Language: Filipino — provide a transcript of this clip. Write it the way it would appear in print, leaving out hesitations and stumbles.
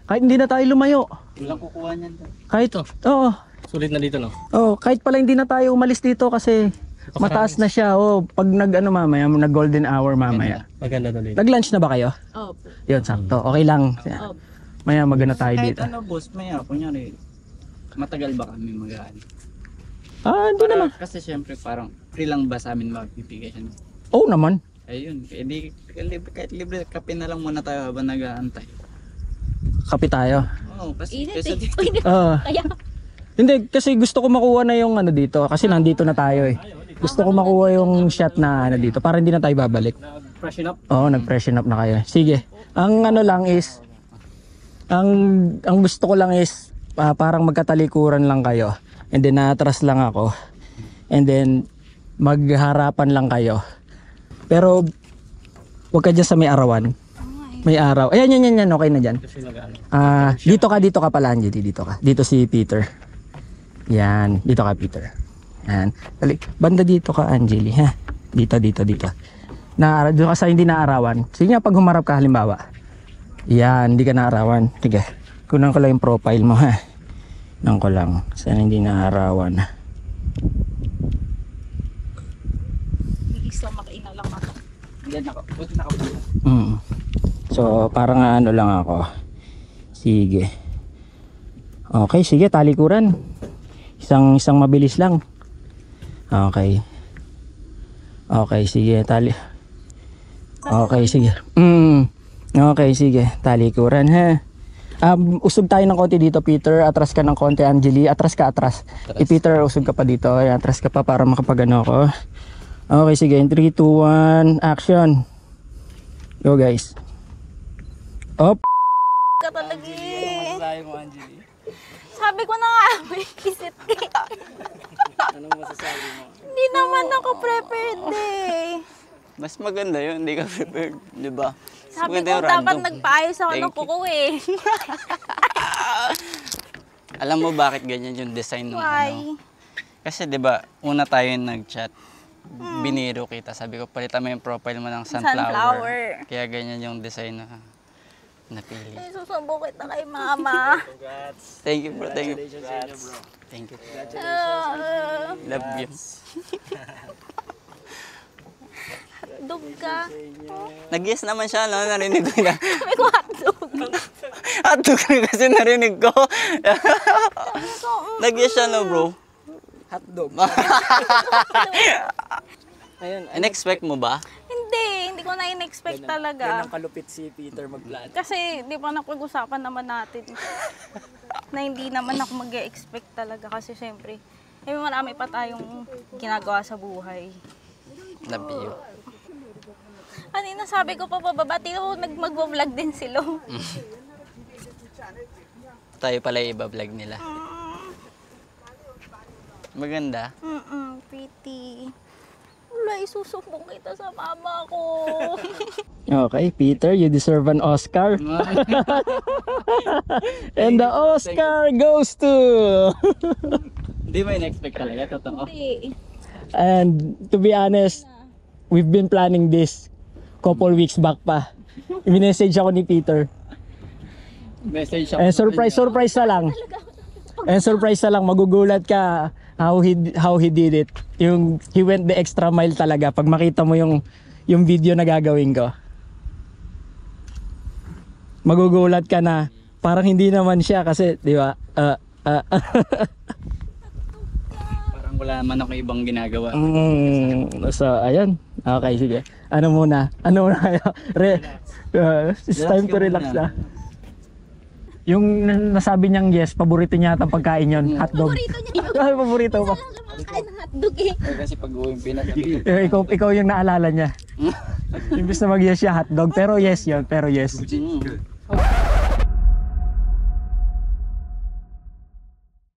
Kahit hindi na tayo lumayo. Walang kukuha niyan. Kahit, oo. Sulit na dito, no? Oh, kahit pala hindi na tayo umalis dito kasi mataas na siya. Oh, pag mamaya, nag golden hour mamaya. Maganda to dito. Nag-lunch na ba kayo? Opo. Yun, sakto. Okay lang. Maya magana tayo Kahit dito. ano boss, maya, kunyari, matagal ba kami mag-aan? Hindi naman. Kasi syempre parang free lang ba sa amin magbibigay siya? Oo naman. Ayun, kahit libre kape na lang muna tayo habang nag-aantay. Kape tayo. Oo, kasi Init kasi eh. Kaya, Hindi, kasi gusto ko makuha na yung ano dito. Kasi nandito na tayo eh. Gusto ko makuha yung shot na ano dito. Para hindi na tayo babalik. Freshen up. Oo, nag-freshen up na kayo. Sige. Ang ano lang is, ang gusto ko lang is, parang magkatalikuran lang kayo. And then naatras lang ako. And then magharapan lang kayo. Pero wag ka dyan sa may arawan. May araw. Ayan, yan. Okay na dyan. Kasi nag-ano. Dito ka pala, Angie. Dito ka. Dito si Peter. Yan. Dito ka, Peter. Yan. Banda dito ka, Angeli. Ha? Dito. Doon ka sa hindi naarawan. Sige nga, pag humarap ka, halimbawa. Yan, hindi ka naarawan. Sige. Kunan ko lang yung profile mo, ha? Kunan ko lang. Sana hindi naarawan. Isla makaina lang ako. Yan ako. Buti na ako. So, parang ano lang ako. Sige. Okay, sige, talikuran. Isang mabilis lang. Okay. Okay, sige, Okay, sige. Okay, sige, talikuran ha. Usog tayo ng konti dito, Peter. Atras ka ng konti, Angeli. Atras. Peter, usog ka pa dito. Ay, atras ka pa para makapagano ako. Okay, sige. 3, 2, 1, action. Go, guys. Op. Ka talaga eh. Masasabi mo, Angeli. Sabi ko na nga, may kisit ka. Anong masasabi mo? Hindi naman ako prepared eh. Mas maganda yun, hindi ka prepared, di ba? Sabi ko dapat nagpaayos ako ng kuko eh. Alam mo bakit ganyan yung design ng Why? ano? Kasi di ba, una tayo yung nag-chat. Biniro kita, sabi ko palitan mo yung profile mo ng sunflower. Kaya ganyan yung design na napili. Ay, susumbo kita kay mama. Thank you bro, thank you. Thank you. Love you. Hotdog ka. Nag-yes naman siya, no? Narinig ko na. Sabi ko hotdog. Hotdog rin kasi narinig ko. Nag-yes siya, no bro? Hotdog. Ayun, in-expect mo ba? Hindi ko na in-expect talaga. kalupit si Peter mag-plan. Kasi di ba napag-usapan naman natin na hindi naman ako mag-expect talaga kasi syempre marami pa tayong ginagawa sa buhay. Love you. Kanina sabi ko pa babati ko mag-vlog din sila. Tayo pala iba-vlog nila. Maganda. Pretty. Wala, isusumbong kita sa mama ko. Okay, Peter, you deserve an Oscar. And the Oscar goes to... Hindi ba in-expect talaga? Totoo. Hindi. And to be honest, we've been planning this couple weeks back pa. I-message ako ni Peter. Message And surprise na lang. And surprise na lang, magugulat ka how he did it. Yung he went the extra mile talaga pag makita mo yung video na gagawin ko. Magugulat ka na parang hindi naman siya kasi, di ba? Parang wala naman ako ibang ginagawa. So, ayun. Okay, sige. Ano muna kayo? It's time to relax na. Yung nasabi niyang yes, paborito niya atang pagkain yon, hotdog. Paborito niya yun. Ay, paborito pa. Kain ng hotdog eh. Kasi pag-uwi yung Pinas. Ikaw yung naalala niya. Imbis na mag-yes siya hotdog, pero yes yun, pero yes.